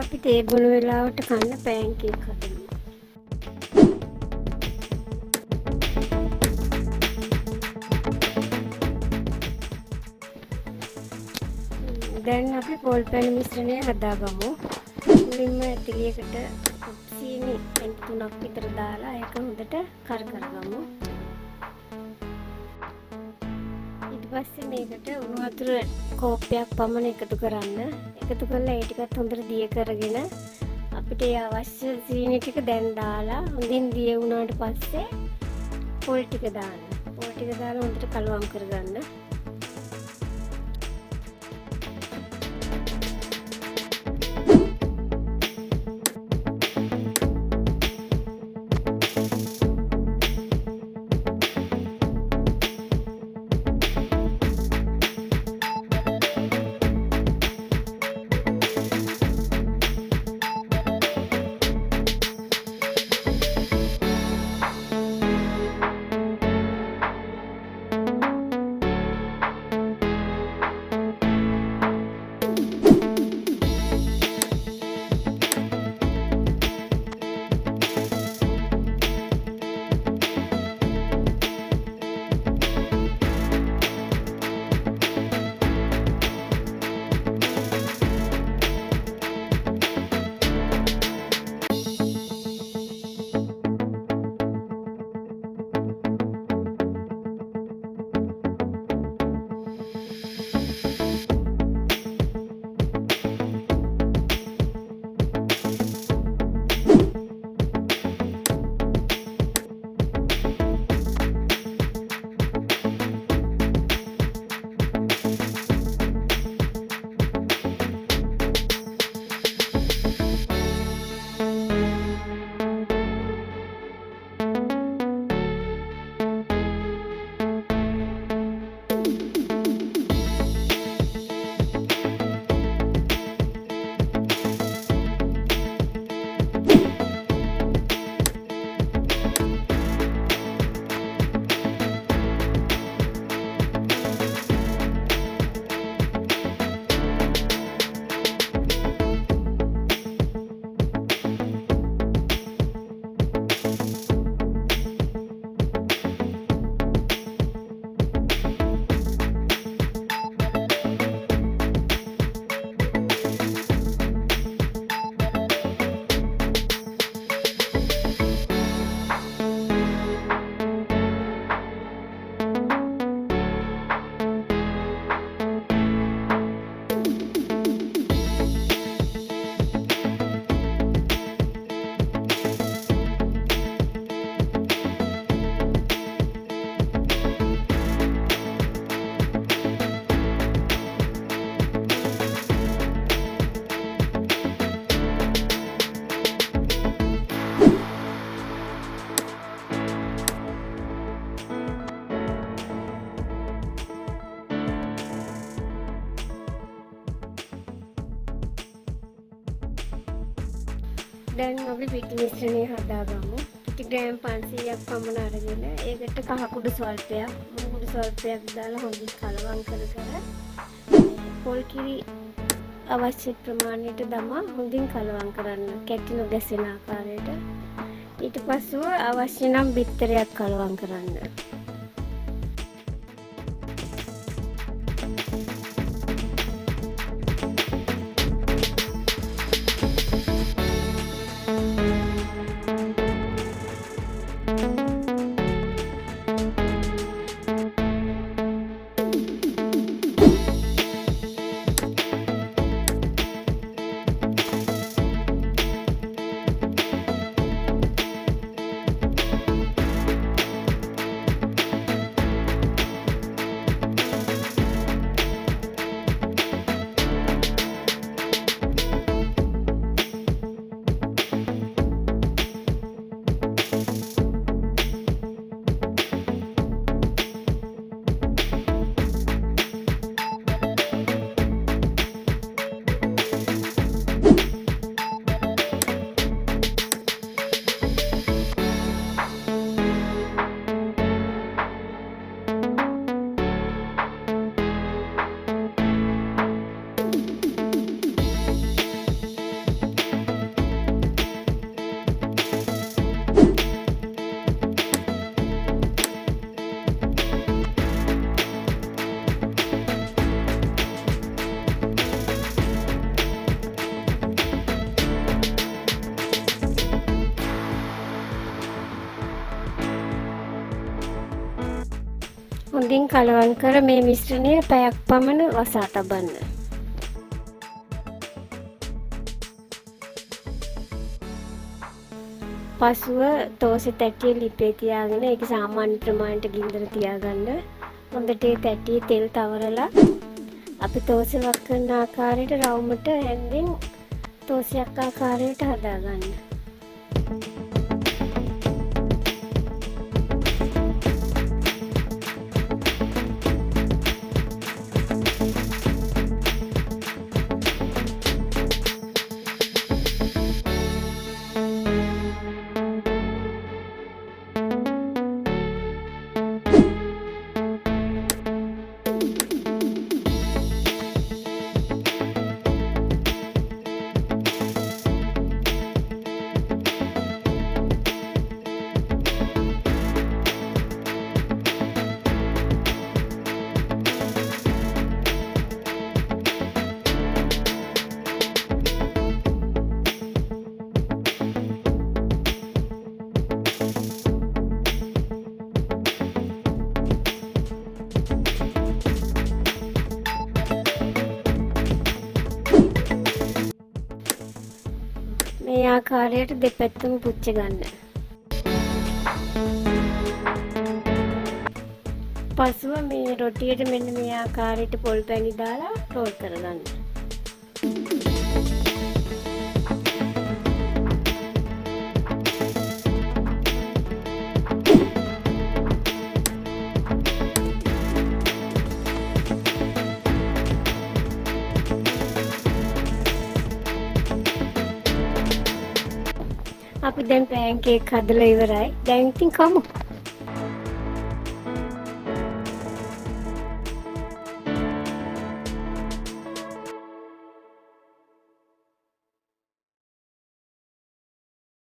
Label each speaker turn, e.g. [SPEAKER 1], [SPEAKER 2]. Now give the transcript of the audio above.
[SPEAKER 1] අපි තේ බොන වෙලාවට කන්න පෑන්කේක් හදමු. දැන් අපි පොල් පැණි මිශ්‍රණය හදාගමු. මුලින්ම ඇතිලියකට සීනි 3ක් විතර දාලා ඒක හොඳට කරකරගමු. ඊට පස්සේ මේකට උණු වතුර කෝප්පයක් පමණ එකතු කරන්න. එකතු කරලා ඒ ටිකත් හොඳට දිය කරගෙන අපිට ඒ අවශ්‍ය සීනි ටික දැන් දාලා හොඳින් දිය වුණාට පස්සේ පොල් ටික දාන්න. පොල් ටික දාලා හොඳට කලවම් කරගන්න. දැන් අපි පිටි මිශ්‍රණය හදාගමු. පිටි ග්‍රෑම් 500ක් පමණ අරගෙන ඒකට කහ කුඩු ස්වල්පයක්, මුණු කුඩු ස්වල්පයක් දාලා හොඳින් කලවම් කර පොල් කිරි අවශ්‍ය ප්‍රමාණයට දමා හොඳින් කලවම් කරන්න. කැටි නොගැසෙන ආකාරයට. ඊට පස්සෙ අවශ්‍ය නම් බිත්තරයක් කලවම් කරන්න. හොඳින් කලවම් කර මේ මිශ්‍රණය පැයක් පමණ වසා තබන්න. පසුව තෝසෙ තැටිය ලිපේ තියාගෙන ඒක සාමාන්‍ය ප්‍රමාණයට ගින්දර තියාගන්න. හොඳට ඒ තැටියේ තෙල් තවරලා අපි තෝසෙ වක් කරන ආකාරයට රවුමට හැන්දෙන් තෝසයක් ආකාරයට හදාගන්න. මේ ආකාරයට දෙපැත්තම පුච්ච ගන්න. පසුව මේ රොටියට මෙන්න මේ ආකාරයට පොල් පැණි දාලා රෝල් කරගන්න. අපි දැන් pancake හදලා ඉවරයි. දැන් ඉතින් කමු.